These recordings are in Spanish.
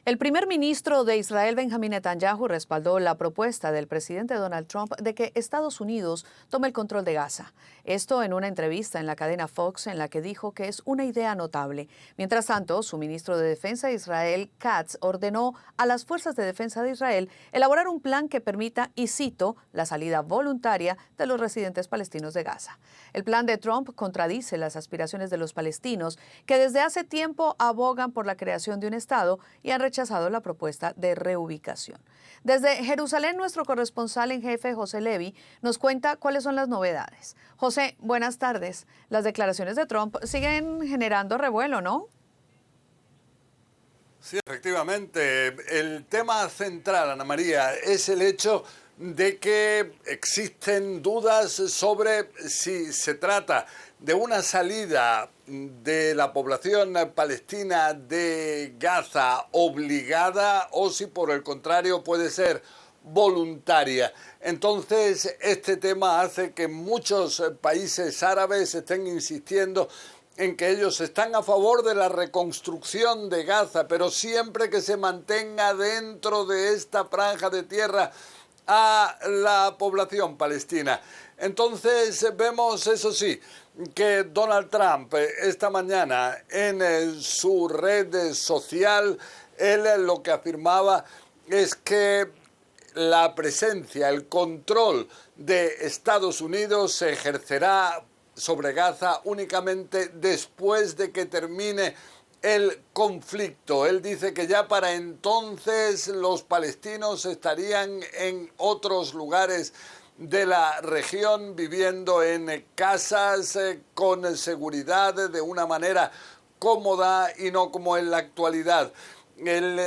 El primer ministro de Israel, Benjamin Netanyahu, respaldó la propuesta del presidente Donald Trump de que Estados Unidos tome el control de Gaza. Esto en una entrevista en la cadena Fox, en la que dijo que es una idea notable. Mientras tanto, su ministro de Defensa, Israel Katz, ordenó a las fuerzas de defensa de Israel elaborar un plan que permita, y cito, la salida voluntaria de los residentes palestinos de Gaza. El plan de Trump contradice las aspiraciones de los palestinos, que desde hace tiempo abogan por la creación de un Estado y han rechazado la propuesta de reubicación. Desde Jerusalén, nuestro corresponsal en jefe, José Levi, nos cuenta cuáles son las novedades. José, buenas tardes. Las declaraciones de Trump siguen generando revuelo, ¿no? Sí, efectivamente. El tema central, Ana María, es el hecho de que existen dudas sobre si se trata de una salida de la población palestina de Gaza obligada o si por el contrario puede ser voluntaria. Entonces, este tema hace que muchos países árabes estén insistiendo en que ellos están a favor de la reconstrucción de Gaza, pero siempre que se mantenga dentro de esta franja de tierra a la población palestina. Entonces vemos, eso sí, que Donald Trump esta mañana en su red social, él lo que afirmaba es que la presencia, el control de Estados Unidos se ejercerá sobre Gaza únicamente después de que termine el conflicto. Él dice que ya para entonces los palestinos estarían en otros lugares de la región, viviendo en casas con seguridad, de una manera cómoda y no como en la actualidad. Él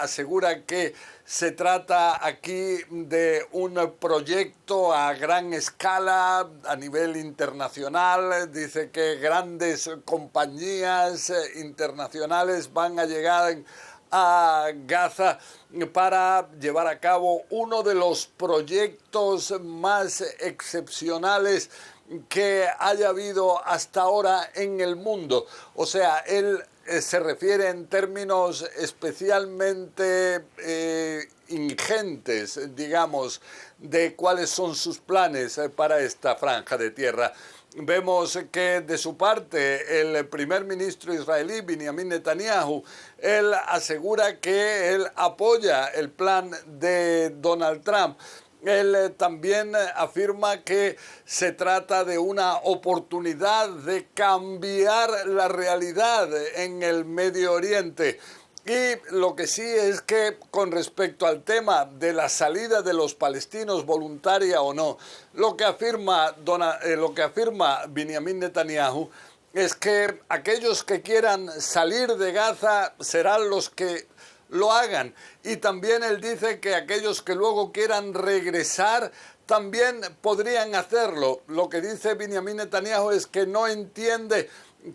asegura que se trata aquí de un proyecto a gran escala, a nivel internacional. Dice que grandes compañías internacionales van a llegar a Gaza para llevar a cabo uno de los proyectos más excepcionales que haya habido hasta ahora en el mundo. O sea, él se refiere en términos especialmente ingentes, digamos, de cuáles son sus planes para esta franja de tierra. Vemos que de su parte el primer ministro israelí, Benjamin Netanyahu, él asegura que él apoya el plan de Donald Trump. Él también afirma que se trata de una oportunidad de cambiar la realidad en el Medio Oriente. Y lo que sí es que con respecto al tema de la salida de los palestinos voluntaria o no, lo que afirma Benjamin Netanyahu es que aquellos que quieran salir de Gaza serán los que lo hagan. Y también él dice que aquellos que luego quieran regresar también podrían hacerlo. Lo que dice Benjamin Netanyahu es que no entiende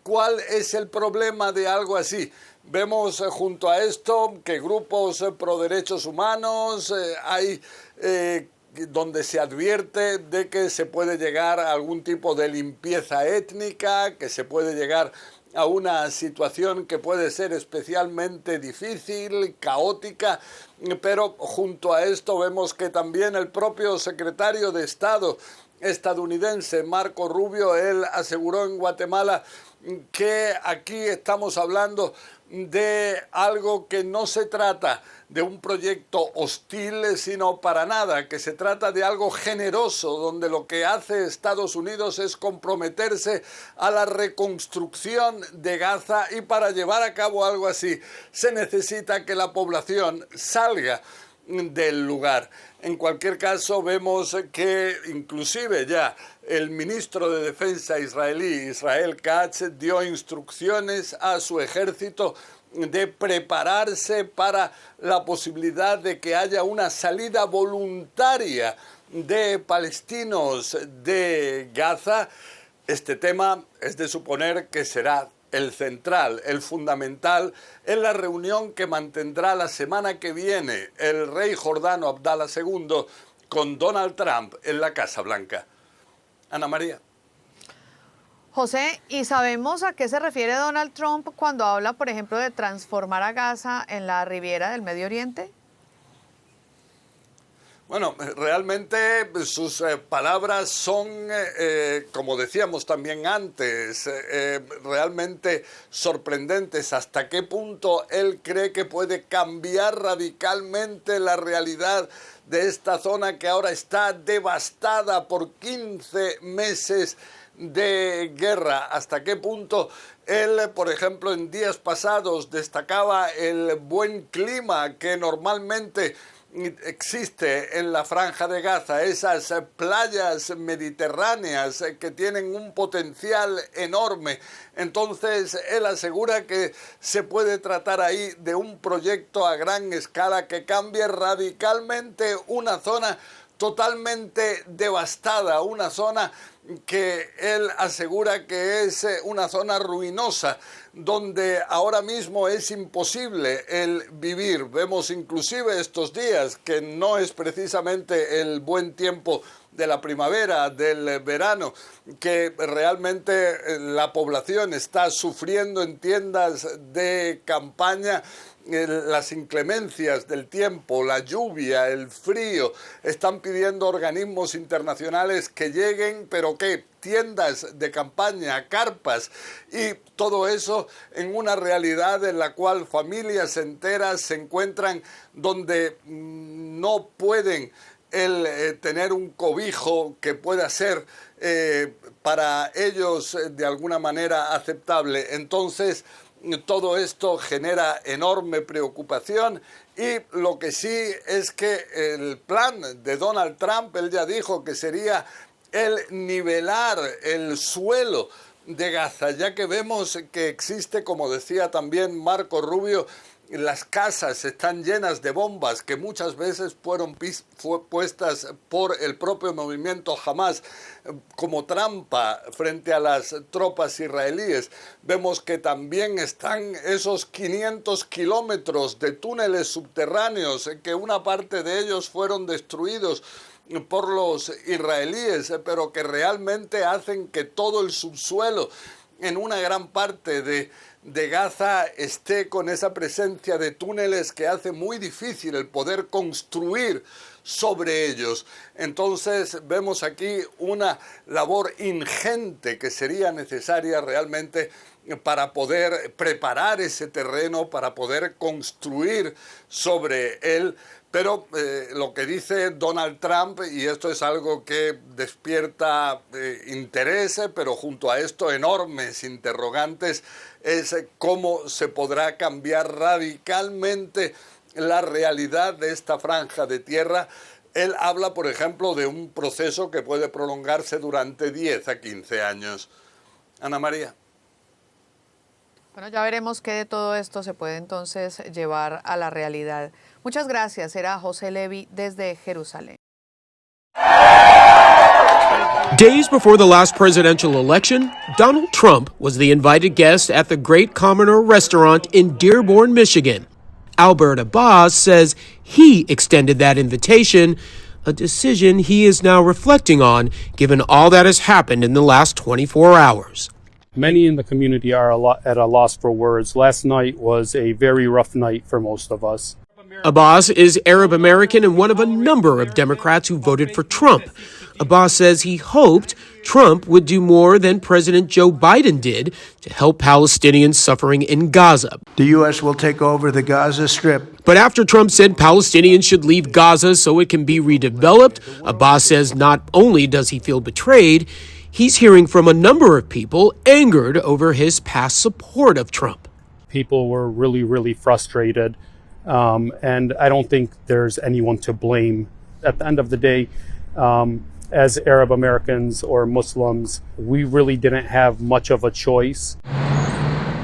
cuál es el problema de algo así. Vemos junto a esto que grupos pro derechos humanos hay donde se advierte de que se puede llegar a algún tipo de limpieza étnica, que se puede llegar a una situación que puede ser especialmente difícil, caótica, pero junto a esto vemos que también el propio secretario de Estado estadounidense, Marco Rubio, él aseguró en Guatemala que aquí estamos hablando de algo que no se trata de un proyecto hostil, sino para nada, que se trata de algo generoso, donde lo que hace Estados Unidos es comprometerse a la reconstrucción de Gaza, y para llevar a cabo algo así se necesita que la población salga del lugar. En cualquier caso, vemos que inclusive ya el ministro de Defensa israelí, Israel Katz, dio instrucciones a su ejército de prepararse para la posibilidad de que haya una salida voluntaria de palestinos de Gaza. Este tema es de suponer que será el central, el fundamental, en la reunión que mantendrá la semana que viene el rey jordano Abdalá II con Donald Trump en la Casa Blanca. Ana María. José, ¿y sabemos a qué se refiere Donald Trump cuando habla, por ejemplo, de transformar a Gaza en la Riviera del Medio Oriente? Bueno, realmente sus palabras son, como decíamos también antes, realmente sorprendentes. ¿Hasta qué punto él cree que puede cambiar radicalmente la realidad de esta zona que ahora está devastada por 15 meses de guerra? ¿Hasta qué punto él, por ejemplo, en días pasados destacaba el buen clima que normalmente existe en la Franja de Gaza, esas playas mediterráneas que tienen un potencial enorme? Entonces él asegura que se puede tratar ahí de un proyecto a gran escala que cambie radicalmente una zona totalmente devastada, una zona que él asegura que es una zona ruinosa, donde ahora mismo es imposible el vivir. Vemos inclusive estos días que no es precisamente el buen tiempo de la primavera, del verano, que realmente la población está sufriendo en tiendas de campaña las inclemencias del tiempo, la lluvia, el frío. Están pidiendo organismos internacionales que lleguen, pero ¿qué? Tiendas de campaña, carpas, y todo eso en una realidad en la cual familias enteras se encuentran donde no pueden tener un cobijo que pueda ser para ellos de alguna manera aceptable. Entonces, todo esto genera enorme preocupación, y lo que sí es que el plan de Donald Trump, él ya dijo que sería el nivelar el suelo de Gaza, ya que vemos que existe, como decía también Marco Rubio, las casas están llenas de bombas que muchas veces fueron puestas por el propio movimiento Hamas como trampa frente a las tropas israelíes. Vemos que también están esos 500 kilómetros de túneles subterráneos, que una parte de ellos fueron destruidos por los israelíes, pero que realmente hacen que todo el subsuelo en una gran parte de Gaza esté con esa presencia de túneles que hace muy difícil el poder construir sobre ellos. Entonces vemos aquí una labor ingente que sería necesaria realmente para poder preparar ese terreno, para poder construir sobre él. Pero lo que dice Donald Trump, y esto es algo que despierta interés, pero junto a esto enormes interrogantes, es cómo se podrá cambiar radicalmente la realidad de esta franja de tierra. Él habla, por ejemplo, de un proceso que puede prolongarse durante 10 a 15 años. Ana María. Bueno, ya veremos qué de todo esto se puede entonces llevar a la realidad. Muchas gracias. Era José Levi desde Jerusalén. Days before the last presidential election, Donald Trump was the invited guest at the Great Commoner restaurant in Dearborn, Michigan. Albert Abbas says he extended that invitation, a decision he is now reflecting on given all that has happened in the last 24 hours. Many in the community are at a loss for words. Last night was a very rough night for most of us. Abbas is Arab American and one of a number of Democrats who voted for Trump. Abbas says he hoped Trump would do more than President Joe Biden did to help Palestinians suffering in Gaza. The U.S. will take over the Gaza Strip. But after Trump said Palestinians should leave Gaza so it can be redeveloped, Abbas says not only does he feel betrayed, he's hearing from a number of people angered over his past support of Trump. People were really frustrated, and I don't think there's anyone to blame. At the end of the day, as Arab Americans or Muslims, we really didn't have much of a choice.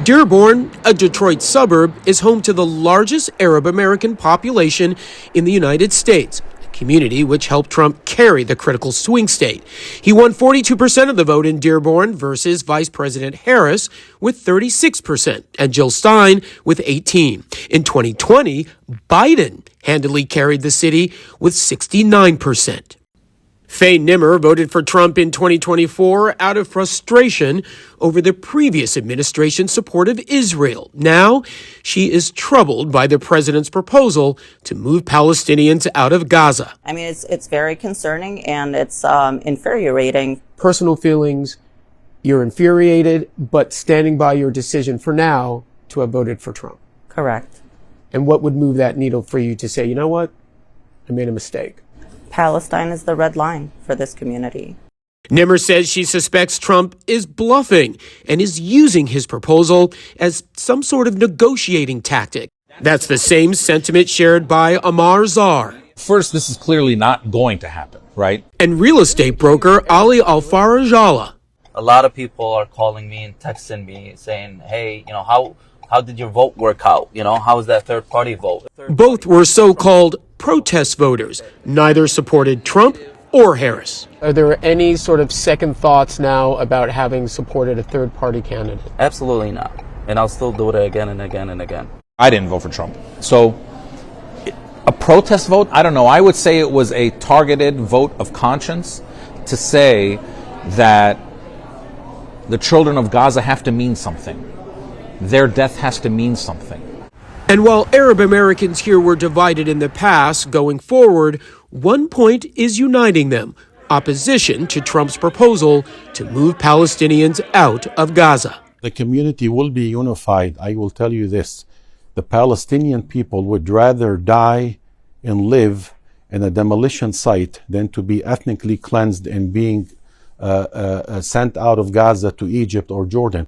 Dearborn, a Detroit suburb, is home to the largest Arab American population in the United States, a community which helped Trump carry the critical swing state. He won 42% of the vote in Dearborn versus Vice President Harris with 36% and Jill Stein with 18%. In 2020, Biden handily carried the city with 69%. Faye Nimmer voted for Trump in 2024 out of frustration over the previous administration's support of Israel. Now, she is troubled by the president's proposal to move Palestinians out of Gaza. I mean, it's very concerning and it's infuriating. Personal feelings, you're infuriated, but standing by your decision for now to have voted for Trump. Correct. And what would move that needle for you to say, you know what, I made a mistake? Palestine is the red line for this community. Nimmer says she suspects Trump is bluffing and is using his proposal as some sort of negotiating tactic. That's the same sentiment shared by Amar Zar. First, this is clearly not going to happen, right? And real estate broker Ali Al-Farajala. A lot of people are calling me and texting me saying, hey, how did your vote work out? How was that third party vote? Both were so-called protest voters. Neither supported Trump or Harris. Are there any sort of second thoughts now about having supported a third-party candidate? Absolutely not. And I'll still do it again and again and again. I didn't vote for Trump. So a protest vote, I don't know. I would say it was a targeted vote of conscience to say that the children of Gaza have to mean something. Their death has to mean something. And while Arab Americans here were divided in the past, going forward, one point is uniting them: opposition to Trump's proposal to move Palestinians out of Gaza. The community will be unified. I will tell you this. The Palestinian people would rather die and live in a demolition site than to be ethnically cleansed and being sent out of Gaza to Egypt or Jordan.